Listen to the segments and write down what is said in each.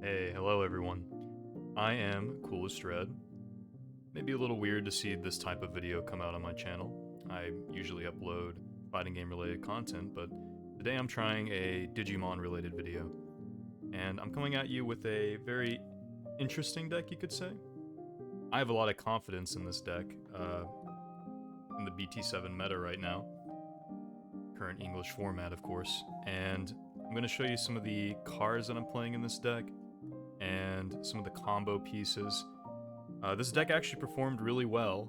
Hey, hello everyone. I am Coolest Red. Maybe a little weird to see this type of video come out on my channel. I usually upload fighting game related content, but today I'm trying a Digimon related video. And I'm coming at you with a very interesting deck, you could say. I have a lot of confidence in this deck, in the BT7 meta right now. Current English format, of course. And I'm going to show you some of the cards that I'm playing in this deck, and some of the combo pieces. This deck actually performed really well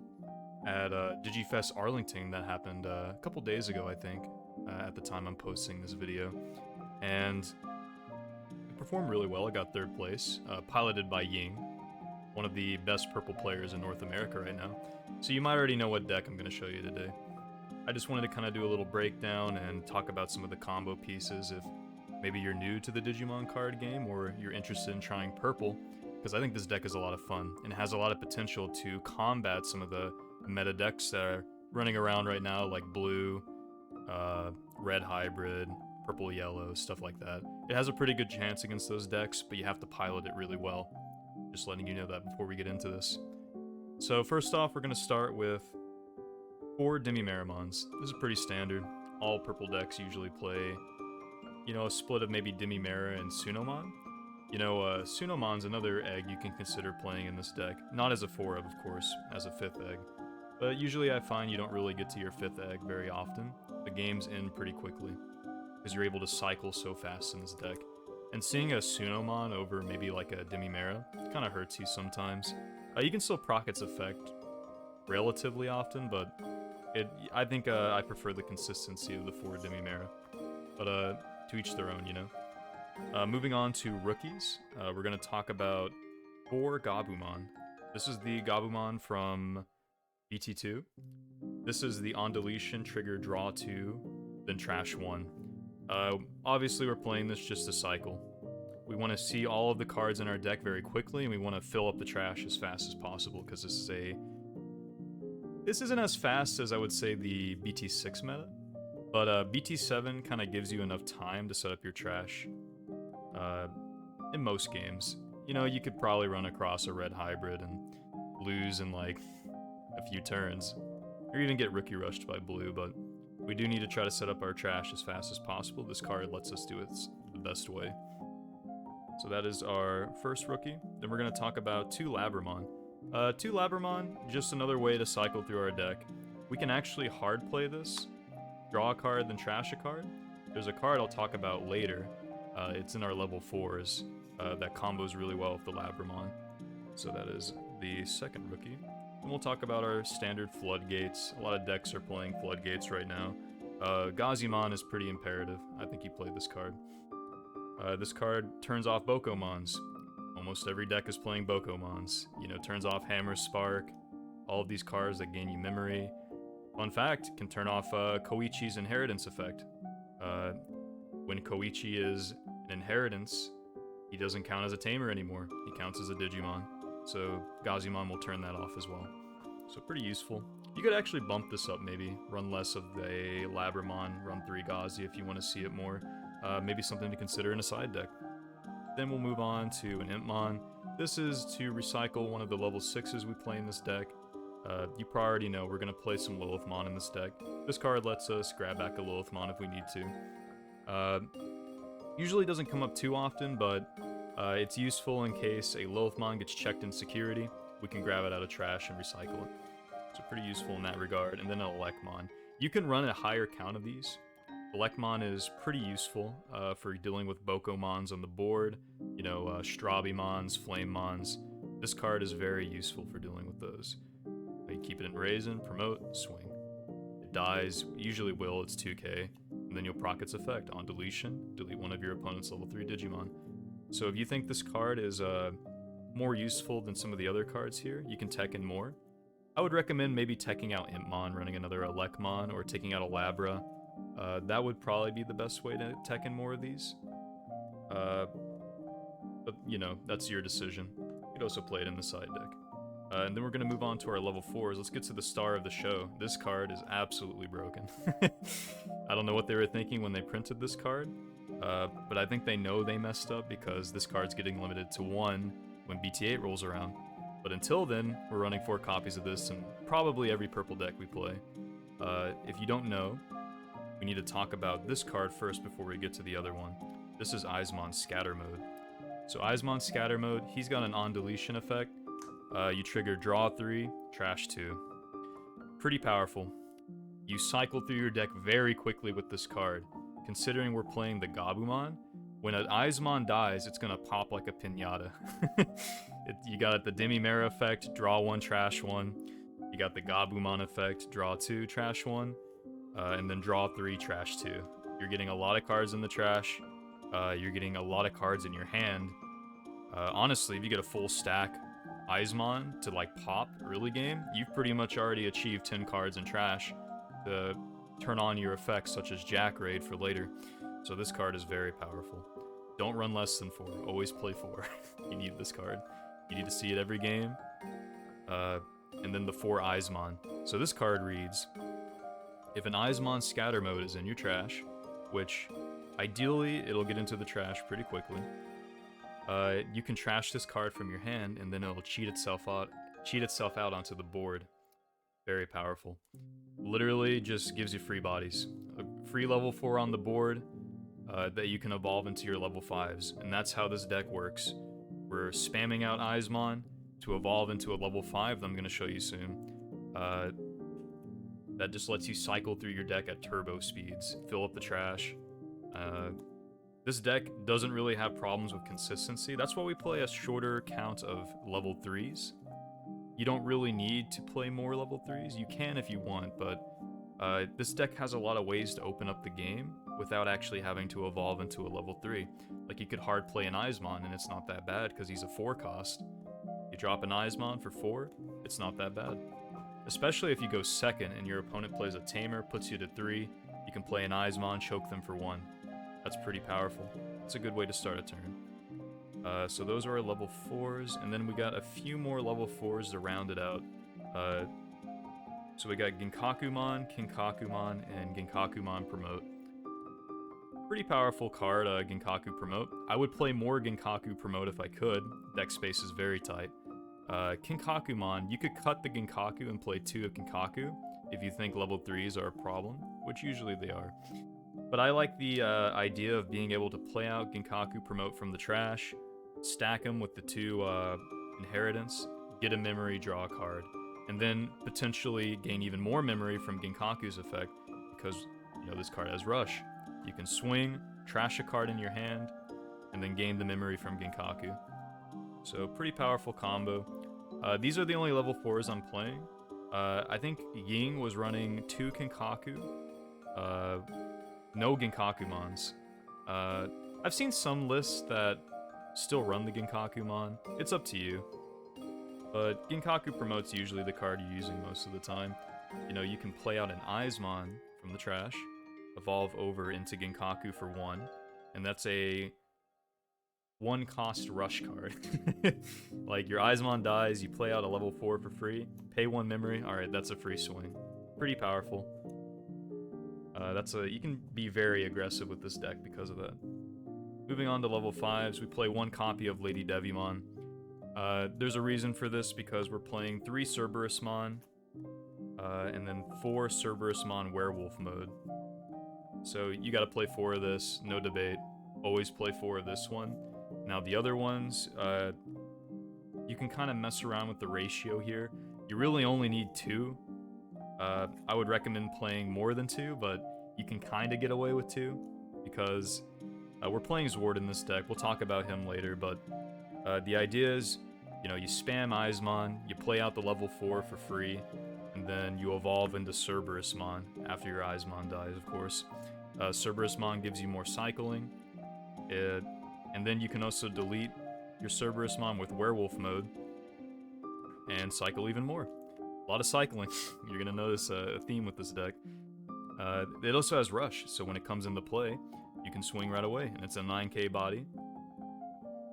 at DigiFest Arlington that happened a couple days ago, I think, at the time I'm posting this video. And it performed really well. I got third place, piloted by Ying, one of the best purple players in North America right now. So you might already know what deck I'm going to show you today. I just wanted to kind of do a little breakdown and talk about some of the combo pieces if maybe you're new to the Digimon card game or you're interested in trying purple, because I think this deck is a lot of fun and has a lot of potential to combat some of the meta decks that are running around right now, like blue, red hybrid, purple yellow, stuff like that. It has a pretty good chance against those decks, but you have to pilot it really well. Just letting you know that before we get into this. So first off, we're going to start with 4 Demi-Meramons. This is pretty standard. All purple decks usually play, you know, a split of maybe Demi-Mera and Sunomon. You know, Sunomon's another egg you can consider playing in this deck. Not as a 4-of course, as a 5th egg. But usually I find you don't really get to your 5th egg very often. The games end pretty quickly, because you're able to cycle so fast in this deck. And seeing a Sunomon over maybe like a Demi-Mera kind of hurts you sometimes. You can still proc its effect relatively often, but I think I prefer the consistency of the 4 Demi-Mera. But to each their own, you know. Moving on to rookies, we're going to talk about 4 Gabumon. This is the Gabumon from BT2. This is the on deletion trigger draw 2, then trash 1. Obviously we're playing this just to cycle. We want to see all of the cards in our deck very quickly, and we want to fill up the trash as fast as possible, because this isn't as fast as I would say the BT6 meta, but BT7 kind of gives you enough time to set up your trash. In most games, you know, you could probably run across a red hybrid and lose in like a few turns, or even get rookie rushed by blue, but we do need to try to set up our trash as fast as possible. This card lets us do it the best way. So that is our first rookie. Then we're going to talk about 2 Labramon. 2 Labramon, just another way to cycle through our deck. We can actually hard play this, draw a card, then trash a card. There's a card I'll talk about later. It's in our level 4s that combos really well with the Labramon. So that is the second rookie. And we'll talk about our standard Floodgates. A lot of decks are playing Floodgates right now. Gazimon is pretty imperative. I think you played this card. This card turns off Bokomons. Almost every deck is playing Bokomons. You know, turns off Hammer Spark, all of these cards that gain you memory. Fun fact, can turn off Koichi's inheritance effect. When Koichi is an inheritance, he doesn't count as a tamer anymore. He counts as a Digimon. So Gazimon will turn that off as well. So pretty useful. You could actually bump this up maybe. Run less of the Labramon, run 3 Gazi if you want to see it more. Maybe something to consider in a side deck. Then we'll move on to an Impmon. This is to recycle one of the level 6s we play in this deck. You probably already know we're going to play some Lilithmon in this deck. This card lets us grab back a Lilithmon if we need to. Usually doesn't come up too often, but it's useful in case a Lilithmon gets checked in security. We can grab it out of trash and recycle it. So pretty useful in that regard. And then an Elecmon. You can run a higher count of these. Elecmon is pretty useful for dealing with Bokomons on the board, you know, Strabimons, Flamemons. This card is very useful for dealing with those. You keep it in Raisin, promote, swing. It dies, usually will, it's 2k, and then you'll proc its effect. On deletion, delete one of your opponent's level 3 Digimon. So if you think this card is more useful than some of the other cards here, you can tech in more. I would recommend maybe teching out Impmon, running another Elecmon, or taking out a Labra. That would probably be the best way to tech in more of these. But, you know, that's your decision. You could also play it in the side deck. And then we're going to move on to our level 4s. Let's get to the star of the show. This card is absolutely broken. I don't know what they were thinking when they printed this card, but I think they know they messed up because this card's getting limited to 1 when BT8 rolls around. But until then, we're running 4 copies of this in probably every purple deck we play. If you don't know, we need to talk about this card first before we get to the other one. This is Eismon's Scatter Mode. So Eismon's Scatter Mode, he's got an on-deletion effect. You trigger draw 3, trash 2. Pretty powerful. You cycle through your deck very quickly with this card. Considering we're playing the Gabumon, when an Eismon dies, it's gonna pop like a piñata. You got the Demi-Mera effect, draw 1, trash 1. You got the Gabumon effect, draw 2, trash 1. And then draw 3, trash 2. You're getting a lot of cards in the trash. You're getting a lot of cards in your hand. Honestly, if you get a full stack Eismon to like pop early game, you've pretty much already achieved 10 cards in trash to turn on your effects such as Jack Raid for later. So this card is very powerful. Don't run less than 4, always play 4. You need this card. You need to see it every game. And then the 4 Eismon. So this card reads, if an Eismon Scatter Mode is in your trash, which ideally it'll get into the trash pretty quickly, you can trash this card from your hand and then it'll cheat itself out onto the board. Very powerful. Literally just gives you free bodies. A free level 4 on the board that you can evolve into your level 5s. And that's how this deck works. We're spamming out Eismon to evolve into a level 5 that I'm going to show you soon. That just lets you cycle through your deck at turbo speeds, fill up the trash. This deck doesn't really have problems with consistency. That's why we play a shorter count of level 3s. You don't really need to play more level 3s. You can if you want, but this deck has a lot of ways to open up the game without actually having to evolve into a level 3. Like, you could hard play an Eismon and it's not that bad because he's a 4 cost. You drop an Eismon for 4, it's not that bad. Especially if you go second and your opponent plays a Tamer, puts you to 3, you can play an Eismon, choke them for 1. That's pretty powerful. It's a good way to start a turn. So those are our level 4s, and then we got a few more level 4s to round it out. So we got Ginkakumon, Kinkakumon, and Ginkakumon Promote. Pretty powerful card, Ginkaku Promote. I would play more Ginkaku Promote if I could. Deck space is very tight. Kinkakumon, you could cut the Ginkaku and play 2 of Ginkaku if you think level 3s are a problem, which usually they are. But I like the idea of being able to play out Ginkaku Promote from the trash, stack them with the 2 Inheritance, get a memory, draw a card, and then potentially gain even more memory from Ginkaku's effect because, you know, this card has Rush. You can swing, trash a card in your hand, and then gain the memory from Ginkaku. So pretty powerful combo. These are the only level 4s I'm playing. I think Ying was running 2 Kinkaku, no Ginkakumons. I've seen some lists that still run the Ginkakumon. It's up to you. But Ginkaku Promote's usually the card you're using most of the time. You know, you can play out an Eismon from the trash, evolve over into Ginkaku for 1, and that's a 1 cost rush card. Like, your Eismon dies, you play out a level 4 for free, pay 1 memory, alright, that's a free swing. Pretty powerful. You can be very aggressive with this deck because of that. Moving on to level 5s, we play 1 copy of Lady Devimon. There's a reason for this because we're playing 3 Cerberusmon, and then 4 Cerberusmon Werewolf mode. So you gotta play 4 of this, no debate. Always play 4 of this one. Now the other ones, you can kind of mess around with the ratio here. You really only need 2. I would recommend playing more than 2, but you can kind of get away with 2 because we're playing Zwart in this deck. We'll talk about him later, but the idea is, you know, you spam Eismon, you play out the level 4 for free, and then you evolve into Cerberusmon after your Eismon dies, of course. Cerberusmon gives you more cycling, and then you can also delete your Cerberusmon with Werewolf mode and cycle even more. A lot of cycling. You're gonna notice a theme with this deck. It also has Rush, so when it comes into play, you can swing right away, and it's a 9k body.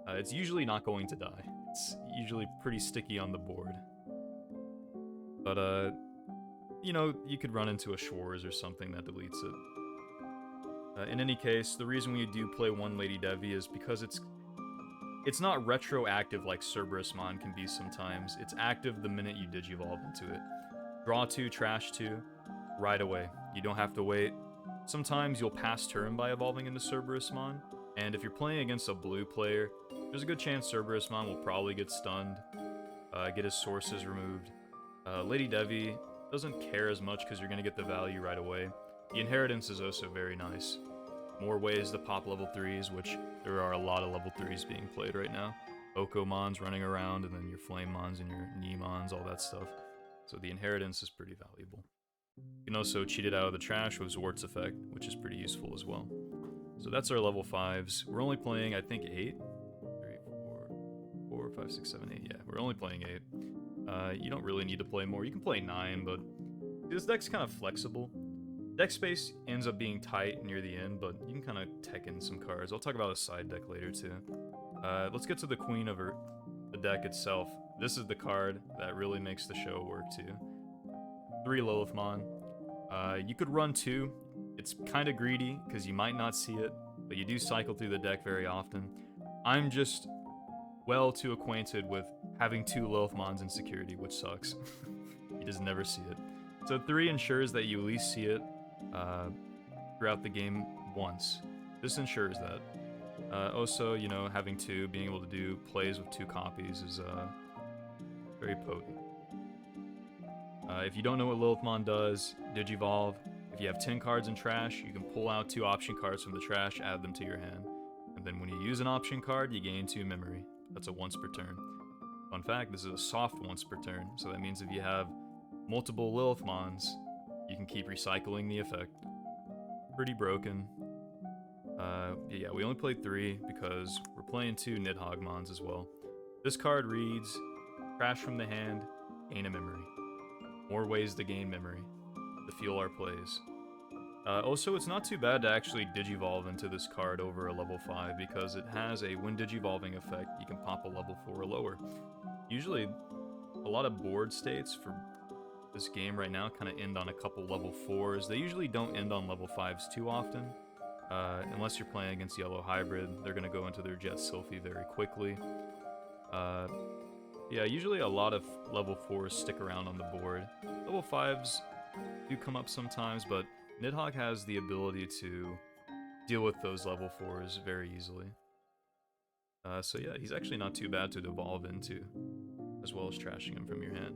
It's usually not going to die. It's usually pretty sticky on the board. But, you know, you could run into a Schwarz or something that deletes it. In any case, the reason we do play one Lady Devi is because it's not retroactive like Cerberusmon can be sometimes. It's active the minute you digivolve into it. Draw 2, trash 2, right away. You don't have to wait. Sometimes you'll pass turn by evolving into Cerberusmon, and if you're playing against a blue player, there's a good chance Cerberusmon will probably get stunned, get his sources removed. Lady Devi doesn't care as much because you're going to get the value right away. The inheritance is also very nice. More ways to pop level 3s, which there are a lot of level 3s being played right now. Okomons running around, and then your Flamemons and your Neemons, all that stuff. So the inheritance is pretty valuable. You can also cheat it out of the trash with Zwart's effect, which is pretty useful as well. So that's our level 5s. We're only playing, I think, 8? 3, 4, 5, 6, 7, 8. Yeah, we're only playing 8. You don't really need to play more. You can play 9, but this deck's kind of flexible. Deck space ends up being tight near the end, but you can kind of tech in some cards. I'll talk about a side deck later, too. Let's get to the queen of the deck itself. This is the card that really makes the show work, too. 3 Lilithmon. You could run 2. It's kind of greedy, because you might not see it, but you do cycle through the deck very often. I'm just well too acquainted with having 2 Lilithmons in security, which sucks. You just never see it. So 3 ensures that you at least see it throughout the game once. This ensures that. Also, you know, having 2, being able to do plays with 2 copies is very potent. If you don't know what Lilithmon does, Digivolve. If you have 10 cards in trash, you can pull out 2 option cards from the trash, add them to your hand. And then when you use an option card, you gain 2 memory. That's a once per turn. Fun fact, this is a soft once per turn, so that means if you have multiple Lilithmons, you can keep recycling the effect. Pretty broken. Yeah, we only played 3 because we're playing 2 Nidhoggmons as well. This card reads, trash from the hand, gain a memory. More ways to gain memory to fuel our plays. Also, it's not too bad to actually digivolve into this card over a level 5 because it has a when digivolving effect, you can pop a level 4 or lower. Usually, a lot of board states for this game right now kind of end on a couple level 4s. They usually don't end on level 5s too often. Unless you're playing against Yellow Hybrid, they're going to go into their Jet Sylphie very quickly. Yeah, usually a lot of level 4s stick around on the board. Level 5s do come up sometimes, but Nidhogg has the ability to deal with those level 4s very easily. So yeah, he's actually not too bad to devolve into, as well as trashing him from your hand.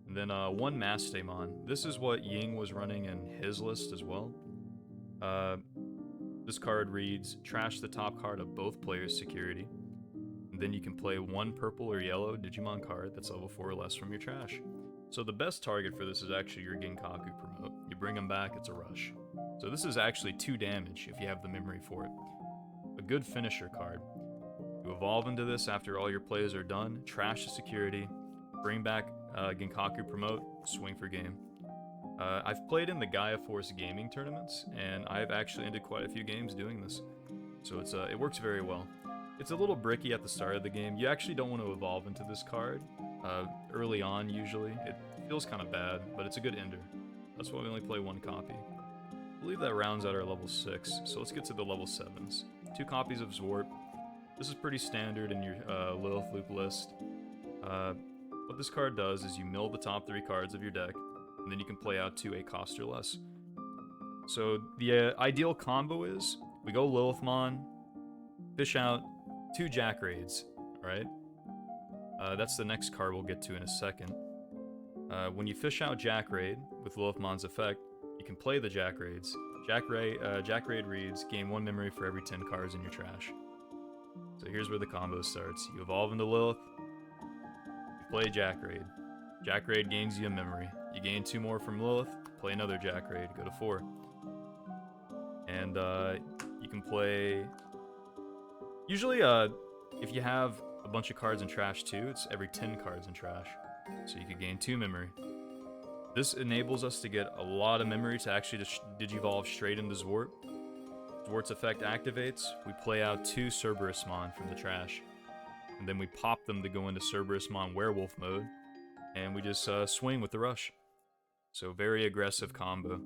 And then 1 Mastemon. This is what Ying was running in his list as well. This card reads, trash the top card of both players' security. And then you can play 1 purple or yellow Digimon card that's level 4 or less from your trash. So the best target for this is actually your Genkaku promote. You bring him back, it's a rush. So this is actually 2 damage if you have the memory for it. A good finisher card. You evolve into this after all your plays are done, trash the security, bring back Genkaku promote, swing for game. I've played in the Gaia Force gaming tournaments, and I've actually ended quite a few games doing this. So it works very well. It's a little bricky at the start of the game. You actually don't want to evolve into this card early on, usually. It feels kind of bad, but it's a good ender. That's why we only play 1 copy. I believe that rounds out our level 6, so let's get to the level 7s. 2 copies of Zwart. This is pretty standard in your Lilith Loop list. What this card does is you mill the top 3 cards of your deck, and then you can play out 2 8 cost or less. So the ideal combo is, we go Lilithmon, fish out 2 Jack Raids, alright? That's the next card we'll get to in a second. When you fish out Jack Raid with Lilithmon's effect, you can play the Jack Raids. Jack Raid reads, gain 1 memory for every 10 cards in your trash. So here's where the combo starts. You evolve into Lilith, you play Jack Raid. Jack Raid gains you a memory. You gain 2 more from Lilith, play another Jack Raid, go to 4. And you can play... Usually, if you have a bunch of cards in trash too, it's every 10 cards in trash. So you could gain 2 memory. This enables us to get a lot of memory to actually just digivolve straight into Zwart. Zwart's effect activates, we play out 2 Cerberusmon from the trash. And then we pop them to go into Cerberusmon Werewolf mode. And we just swing with the rush. So very aggressive combo.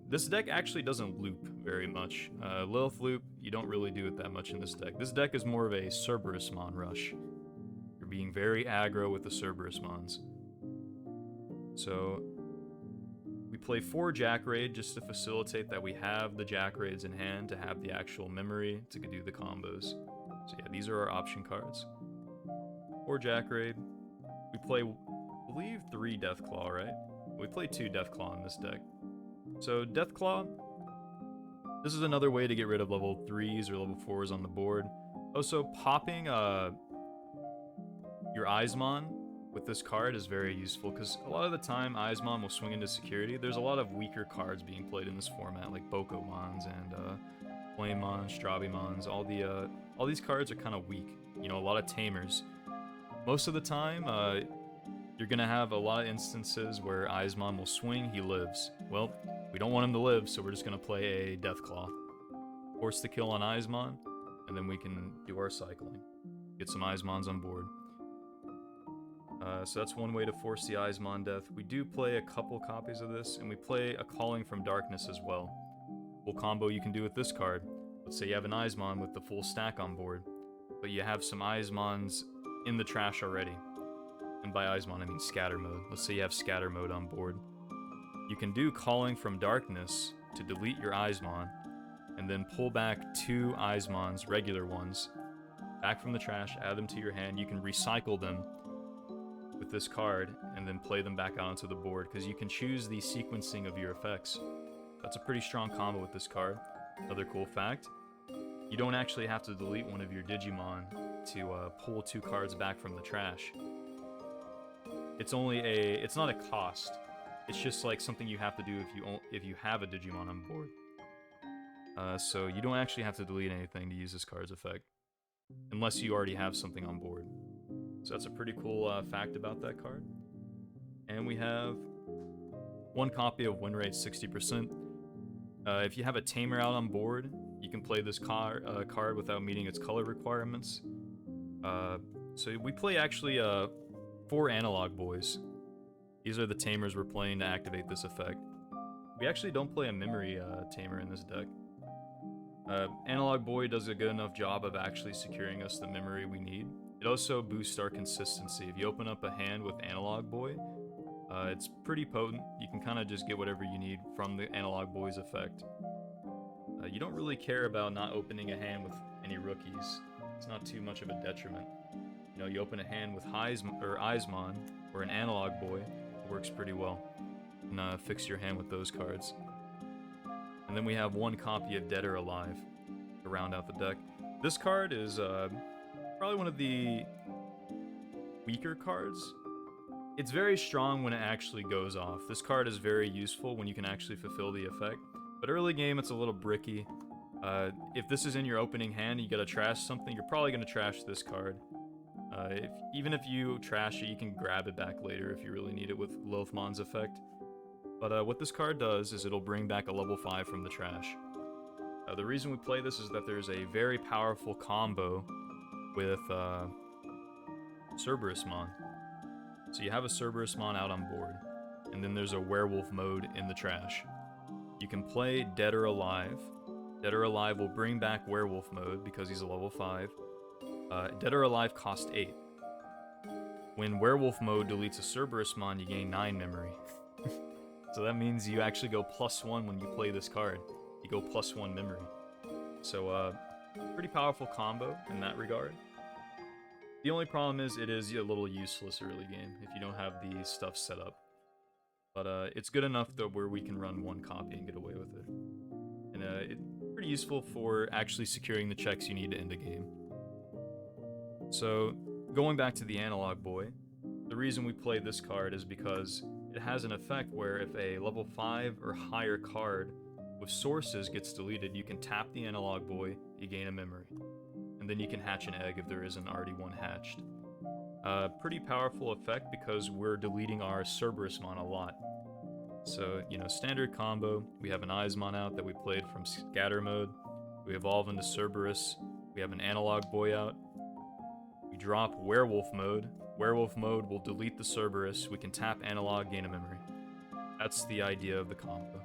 This deck actually doesn't loop very much. Lilith loop, you don't really do it that much in this deck. This deck is more of a Cerberusmon rush. You're being very aggro with the Cerberusmons. So, we play 4 Jack Raid just to facilitate that we have the Jack Raids in hand to have the actual memory to do the combos. So yeah, these are our option cards. 4 Jack Raid. We play, I believe, 3 Deathclaw, right? We play 2 Deathclaw in this deck. So Deathclaw, this is another way to get rid of level 3s or level 4s on the board. Also, popping your Eismon with this card is very useful, because a lot of the time Eismon will swing into security. There's a lot of weaker cards being played in this format, like Bokomons and Flamemons, Strabimons. All these cards are kind of weak. You know, a lot of tamers. Most of the time, you're gonna have a lot of instances where Eismon will swing, he lives. Well, we don't want him to live, so we're just gonna play a Deathclaw. Force the kill on Eismon, and then we can do our cycling. Get some Eismons on board. So that's one way to force the Eismon death. We do play a couple copies of this, and we play a Calling from Darkness as well. Full combo you can do with this card. Let's say you have an Eismon with the full stack on board, but you have some Eismons in the trash already. And by Eismon, I mean scatter mode. Let's say you have scatter mode on board. You can do Calling from Darkness to delete your Eismon, and then pull back 2 Eismons, regular ones, back from the trash, add them to your hand. You can recycle them with this card, and then play them back out onto the board, because you can choose the sequencing of your effects. That's a pretty strong combo with this card. Another cool fact, you don't actually have to delete one of your Digimon to pull 2 cards back from the trash. It's not a cost. It's just like something you have to do if you have a Digimon on board. So you don't actually have to delete anything to use this card's effect, unless you already have something on board. So that's a pretty cool fact about that card. And we have 1 copy of win rate 60%. If you have a Tamer out on board, you can play this card without meeting its color requirements. So we play actually 4 Analog Boys. These are the Tamers we're playing to activate this effect. We actually don't play a Memory Tamer in this deck. Analog Boy does a good enough job of actually securing us the memory we need. It also boosts our consistency. If you open up a hand with Analog Boy, it's pretty potent. You can kind of just get whatever you need from the Analog Boy's effect. You don't really care about not opening a hand with any rookies. It's not too much of a detriment. You know, you open a hand with Eismon or an Analog Boy, it works pretty well. And fix your hand with those cards. And then we have 1 copy of Dead or Alive to round out the deck. This card is probably one of the weaker cards. It's very strong when it actually goes off. This card is very useful when you can actually fulfill the effect. But early game, it's a little bricky. If this is in your opening hand and you gotta trash something, you're probably gonna trash this card. Even if you trash it, you can grab it back later if you really need it with Lilithmon's effect. But what this card does is it'll bring back a level 5 from the trash. The reason we play this is that there's a very powerful combo with Cerberusmon. So you have a Cerberusmon out on board, and then there's a werewolf mode in the trash. You can play Dead or Alive. Dead or Alive will bring back werewolf mode because he's a level 5. Dead or Alive cost 8. When werewolf mode deletes a Cerberusmon, you gain 9 memory. So that means you actually go +1 when you play this card. You go +1 memory. So pretty powerful combo in that regard. The only problem is it is a little useless early game if you don't have the stuff set up. But it's good enough though where we can run 1 copy and get away with it. And it's pretty useful for actually securing the checks you need to end a game. So going back to the Analog Boy, the reason we play this card is because it has an effect where if a level 5 or higher card with sources gets deleted, you can tap the Analog Boy, you gain a memory. And then you can hatch an egg if there isn't already one hatched. Pretty powerful effect because we're deleting our Cerberusmon a lot. So, you know, standard combo, we have an Eismon out that we played from scatter mode. We evolve into Cerberus. We have an Analog Boy out. We drop Werewolf mode. Werewolf mode will delete the Cerberus. We can tap Analog, gain a memory. That's the idea of the combo.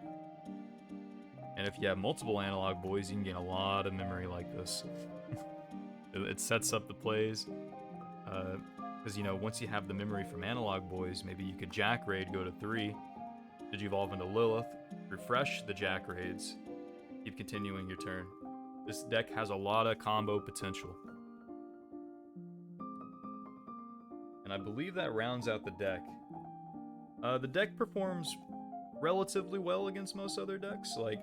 And if you have multiple analog boys, you can gain a lot of memory like this. It sets up the plays. Because, you know, once you have the memory from analog boys, maybe you could Jack Raid, go to 3, Digivolve into Lilith, refresh the Jack Raids, keep continuing your turn. This deck has a lot of combo potential. And I believe that rounds out the deck. The deck performs relatively well against most other decks. Like,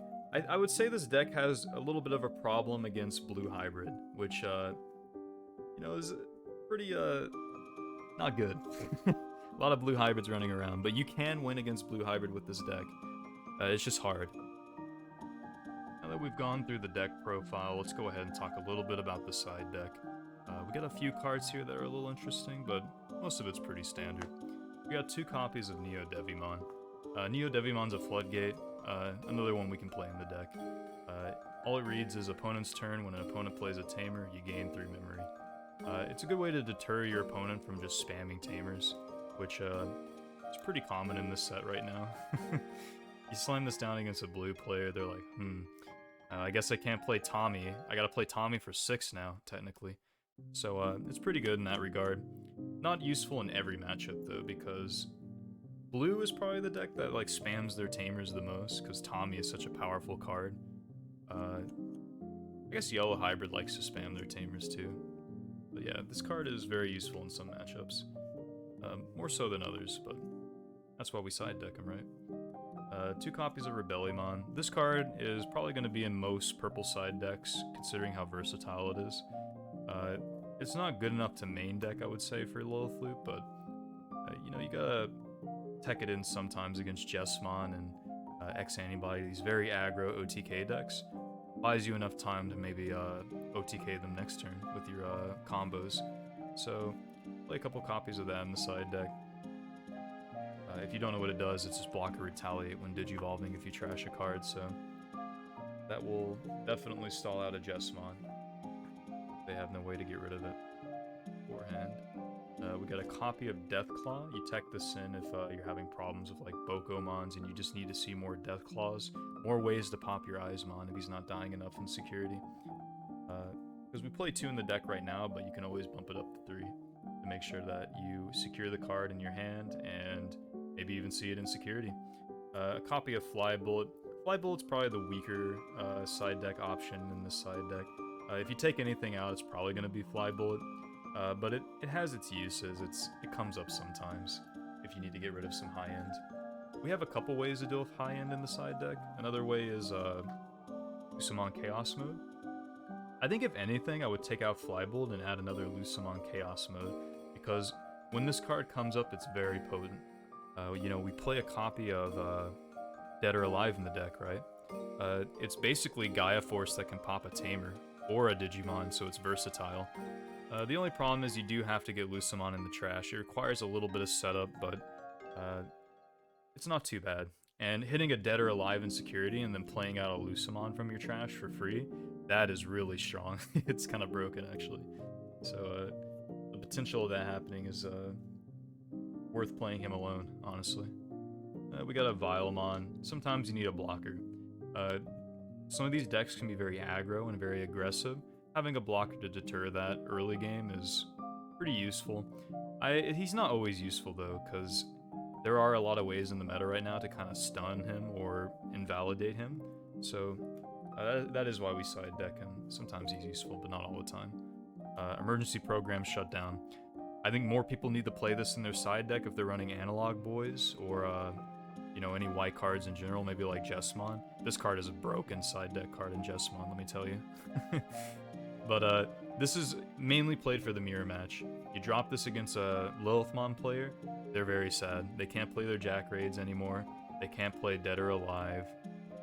I would say this deck has a little bit of a problem against Blue Hybrid, which, you know, is pretty, not good. A lot of Blue Hybrids running around, but you can win against Blue Hybrid with this deck. It's just hard. Now that we've gone through the deck profile, let's go ahead and talk a little bit about the side deck. We got a few cards here that are a little interesting, but most of it's pretty standard. We got 2 copies of Neo Devimon. Neo Devimon's a Floodgate, another one we can play in the deck. All it reads is opponent's turn. When an opponent plays a Tamer, you gain 3 memory. It's a good way to deter your opponent from just spamming Tamers, which is pretty common in this set right now. You slam this down against a blue player, they're like, I guess I can't play Tommy. I gotta play Tommy for 6 now, technically. So it's pretty good in that regard. Not useful in every matchup though, because blue is probably the deck that like spams their Tamers the most, because Tommy is such a powerful card. I guess yellow hybrid likes to spam their Tamers too. But yeah, this card is very useful in some matchups. More so than others, but that's why we side deck him, right? 2 copies of Rebellion. This card is probably going to be in most purple side decks, considering how versatile it is. It's not good enough to main deck, I would say, for Lilith Loop, but you know, you gotta tech it in sometimes against Jesmon and X-Antibody, these very aggro OTK decks. Buys you enough time to maybe OTK them next turn with your combos. So, play a couple copies of that in the side deck. If you don't know what it does, it's just block or retaliate when digivolving if you trash a card, so that will definitely stall out a Jesmon. They have no way to get rid of it beforehand. We got a copy of Deathclaw. You tech this in if you're having problems with like Bokomons and you just need to see more Deathclaws. More ways to pop your Eismon if he's not dying enough in security. Because we play 2 in the deck right now, but you can always bump it up to 3 to make sure that you secure the card in your hand and maybe even see it in security. A copy of Flybullet. Flybullet's probably the weaker side deck option in this side deck. If you take anything out, it's probably going to be Flybullet, but it has its uses. It comes up sometimes if you need to get rid of some high end. We have a couple ways to deal with high end in the side deck. Another way is Lucamon Chaos Mode. I think if anything, I would take out Flybullet and add another Lucamon Chaos Mode, because when this card comes up, it's very potent. You know, we play a copy of Dead or Alive in the deck, right? It's basically Gaia Force that can pop a Tamer or a Digimon, so it's versatile. The only problem is you do have to get Lucamon in the trash. It requires a little bit of setup, but it's not too bad. And hitting a Dead or Alive in security and then playing out a Lucamon from your trash for free, that is really strong. It's kind of broken, actually. So the potential of that happening is worth playing him alone, honestly. We got a Vilemon. Sometimes you need a blocker. Some of these decks can be very aggro and very aggressive. Having a blocker to deter that early game is pretty useful. He's not always useful though, because there are a lot of ways in the meta right now to kind of stun him or invalidate him. So that is why we side deck him. Sometimes he's useful, but not all the time. Emergency program shut down. I think more people need to play this in their side deck if they're running analog boys or you know, any white cards in general, maybe like Jesmon. This card is a broken side deck card in Jesmon, let me tell you. But this is mainly played for the mirror match. You drop this against a Lilithmon player, they're very sad. They can't play their Jack Raids anymore. They can't play Dead or Alive.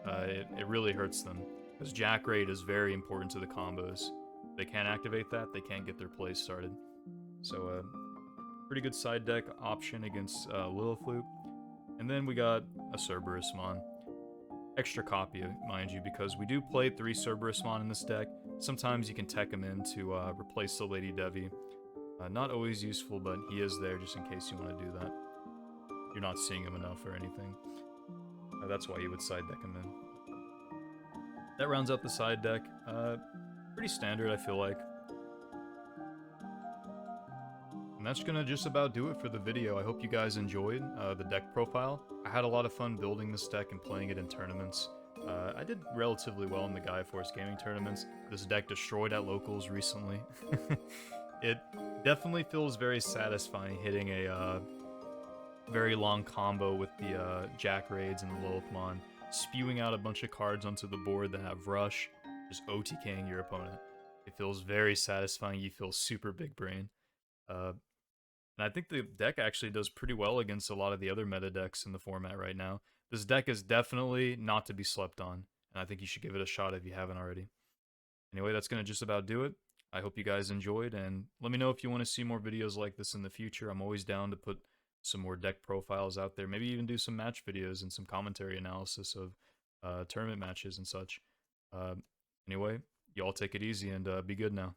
It really hurts them, because Jack Raid is very important to the combos. They can't activate that, they can't get their plays started. So pretty good side deck option against Lilith Loop. And then we got a Cerberusmon. Extra copy, mind you, because we do play 3 Cerberusmon in this deck. Sometimes you can tech him in to replace the Lady Devi. Not always useful, but he is there just in case you want to do that. You're not seeing him enough or anything. That's why you would side deck him in. That rounds out the side deck. Pretty standard, I feel like. And that's gonna just about do it for the video. I hope you guys enjoyed the deck profile. I had a lot of fun building this deck and playing it in tournaments. I did relatively well in the Gaia Force gaming tournaments. This deck destroyed at locals recently. It definitely feels very satisfying hitting a very long combo with the Jack Raids and the Lilithmon, spewing out a bunch of cards onto the board that have Rush, just OTKing your opponent. It feels very satisfying. You feel super big brain. And I think the deck actually does pretty well against a lot of the other meta decks in the format right now. This deck is definitely not to be slept on, and I think you should give it a shot if you haven't already. Anyway, that's going to just about do it. I hope you guys enjoyed, and let me know if you want to see more videos like this in the future. I'm always down to put some more deck profiles out there, maybe even do some match videos and some commentary analysis of tournament matches and such. Anyway, y'all take it easy and be good now.